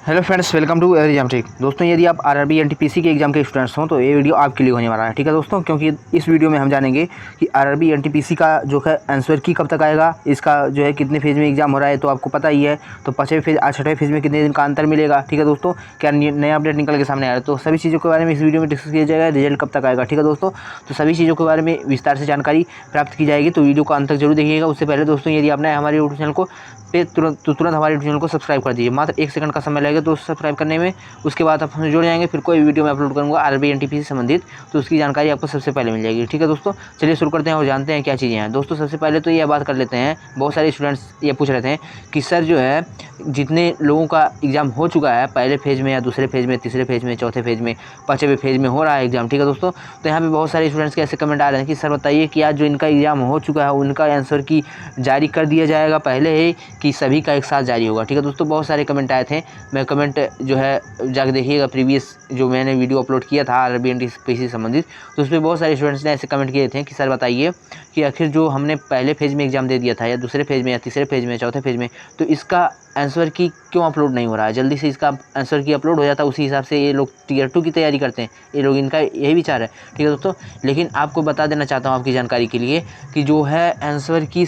Hello friends, welcome to exam trick. दोस्तों, यदि आप आरआरबी एनटीपीसी के एग्जाम के स्टूडेंट्स हों तो ये वीडियो आपके लिए होने वाला है। ठीक है दोस्तों, क्योंकि इस वीडियो में हम जानेंगे कि आरआरबी एनटीपीसी का जो है आंसर की कब तक आएगा, इसका जो है कितने फेज में एग्जाम हो रहा है तो आपको पता ही है। तो 5वें फेज आज 6वें फेज में कितने दिन का अंतर मिलेगा। ठीक है दोस्तों, क्या नया अपडेट निकल के सामने आ रहा है, तो सभी चीज़ों के बारे में इस वीडियो में डिस्कस किया जाएगा। रिजल्ट कब तक आएगा, ठीक है दोस्तों, तो सभी चीज़ों के बारे में विस्तार से जानकारी प्राप्त की जाएगी। तो वीडियो को अंत तक जरूर देखिएगा। उससे पहले दोस्तों, यदि आपने हमारे यूट्यूब चैनल को तुरंत हमारे यूट्यूब चैनल को सब्सक्राइब कर दीजिए। मात्र 1 सेकंड का समय लगेगा दोस्तों सब्सक्राइब करने में। उसके बाद आप हमसे जुड़ जाएंगे। फिर कोई वीडियो मैं अपलोड करूँगा आरआरबी एनटीपीसी से संबंधित, तो उसकी जानकारी आपको सबसे पहले मिल जाएगी। ठीक है दोस्तों, चलिए शुरू करते हैं और जानते हैं क्या चीज़ें हैं। दोस्तों, सबसे पहले तो यह बात कर लेते हैं, बहुत सारे स्टूडेंट्स ये पूछ रहे थे कि सर जो है जितने लोगों का एग्ज़ाम हो चुका है पहले फेज़ में या दूसरे फेज़ में, तीसरे फेज़ में, चौथे फेज़ में, 5वें फेज़ में हो रहा है एग्ज़ाम। ठीक है दोस्तों, तो यहाँ पे बहुत सारे स्टूडेंट्स के ऐसे कमेंट आ रहे हैं कि सर बताइए कि आज जो इनका एग्ज़ाम हो चुका है उनका आंसर की जारी कर दिया जाएगा पहले ही कि सभी का एक साथ जारी होगा। ठीक है दोस्तों, बहुत सारे कमेंट आए थे। मैं कमेंट जो है जाकर देखिएगा, प्रीवियस जो मैंने वीडियो अपलोड किया था आरआरबी एनटीपीसी से संबंधित, तो उसमें बहुत सारे स्टूडेंट्स ने ऐसे कमेंट किए थे कि सर बताइए कि आखिर जो हमने पहले फेज़ में एग्ज़ाम दे दिया था या दूसरे फेज़ में या तीसरे फेज़ में, चौथे फेज़ में, तो इसका आंसर की क्यों अपलोड नहीं हो रहा है। जल्दी से इसका आंसर की अपलोड हो जाता है, उसी हिसाब से ये लोग टियर 2 की तैयारी करते हैं। ये लोग, इनका यही विचार है। ठीक है दोस्तों, लेकिन आपको बता देना चाहता हूँ आपकी जानकारी के लिए कि जो है आंसर की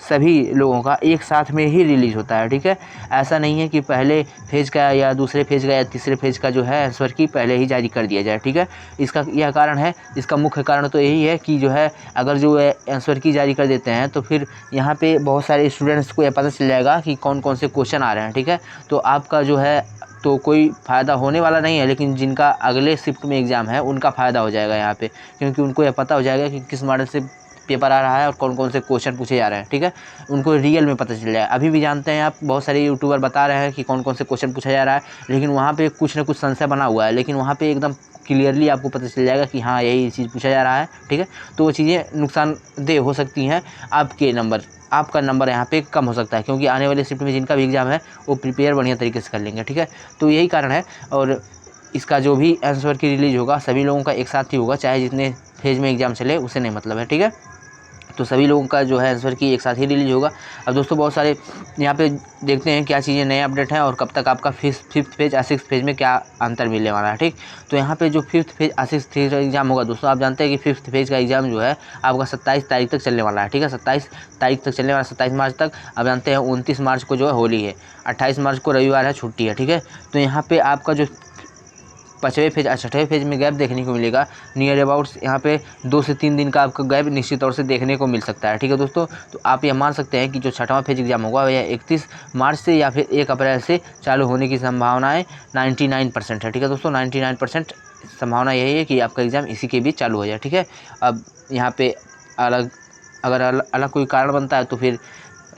सभी लोगों का एक साथ में ही रिलीज़ होता है। ठीक है, ऐसा नहीं है कि पहले फेज़ का या दूसरे फेज़ का या तीसरे फेज़ का जो है आंसर की पहले ही जारी कर दिया जाए। ठीक है, इसका यह कारण है। इसका मुख्य कारण तो यही है कि जो है अगर जो है आंसर की जारी कर देते हैं तो फिर यहाँ पे बहुत सारे स्टूडेंट्स को यह पता चल जाएगा कि कौन कौन से क्वेश्चन आ रहे हैं। ठीक है, तो आपका जो है तो कोई फ़ायदा होने वाला नहीं है, लेकिन जिनका अगले शिफ्ट में एग्ज़ाम है उनका फ़ायदा हो जाएगा यहाँ पे, क्योंकि उनको यह पता हो जाएगा कि किस मॉडल से पेपर आ रहा है और कौन कौन से क्वेश्चन पूछे जा रहे हैं। ठीक है, उनको रियल में पता चल जाएगा। अभी भी जानते हैं आप, बहुत सारे यूट्यूबर बता रहे हैं कि कौन कौन से क्वेश्चन पूछा जा रहा है, लेकिन वहाँ पे कुछ ना कुछ संशय बना हुआ है, लेकिन वहाँ पे एकदम क्लियरली आपको पता चल जाएगा कि हाँ यही चीज़ पूछा जा रहा है। ठीक है, तो वो चीज़ें नुकसानदेह हो सकती हैं। आपका नंबर यहाँ पे कम हो सकता है, क्योंकि आने वाले शिफ्ट में जिनका भी एग्ज़ाम है वो प्रिपेयर बढ़िया तरीके से कर लेंगे। ठीक है, तो यही कारण है। और इसका जो भी आंसर की रिलीज़ होगा सभी लोगों का एक साथ ही होगा, चाहे जितने फेज़ में एग्ज़ाम चले उसे नहीं मतलब है। ठीक है, तो सभी लोगों का जो है आंसर की एक साथ ही रिलीज होगा। अब दोस्तों, बहुत सारे यहाँ पे देखते हैं क्या चीज़ें नए अपडेट हैं और कब तक आपका 5th फेज़ या 6th फेज़ में क्या अंतर मिलने वाला है। ठीक, तो यहाँ पे जो 5th फेज़ या 6th फेज़ का एग्ज़ाम होगा दोस्तों, आप जानते हैं कि 5th फेज़ का एग्ज़ाम जो है आपका 27 तारीख तक चलने वाला है। ठीक है, 27 तारीख तक चलने वाला, 27 मार्च तक। आप जानते हैं 29 मार्च को जो है होली है, 28 मार्च को रविवार है, छुट्टी है। ठीक है, तो यहाँ पर आपका जो 5वें फेज़ 6वें फेज़ में गैप देखने को मिलेगा। नियर अबाउट्स यहाँ पे 2 से 3 दिन का आपका गैप निश्चित तौर से देखने को मिल सकता है। ठीक है दोस्तों, तो आप ये मान सकते हैं कि जो 6वां फेज़ एग्ज़ाम होगा वह 31 मार्च से या फिर 1 अप्रैल से चालू होने की संभावनाएँ 99% है। ठीक है दोस्तों, 99% संभावना यही है कि आपका एग्ज़ाम इसी के बीच चालू हो जाए। ठीक है, अब यहाँ पे अगर अलग कोई कारण बनता है तो फिर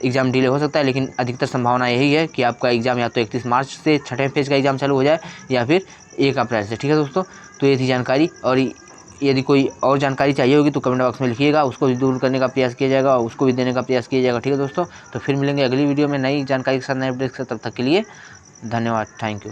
एग्ज़ाम डिले हो सकता है, लेकिन अधिकतर संभावना यही है कि आपका एग्ज़ाम या तो 31 मार्च से 6वें फेज़ का एग्ज़ाम चालू हो जाए या फिर 1 अप्रैल से। ठीक है दोस्तों, तो ये थी जानकारी। और यदि कोई और जानकारी चाहिए होगी तो कमेंट बॉक्स में लिखिएगा, उसको भी दूर करने का प्रयास किया जाएगा और उसको भी देने का प्रयास किया जाएगा। ठीक है दोस्तों, तो फिर मिलेंगे अगली वीडियो में नई जानकारी के साथ, नए अपडेट के साथ। तब तक के लिए धन्यवाद, थैंक यू।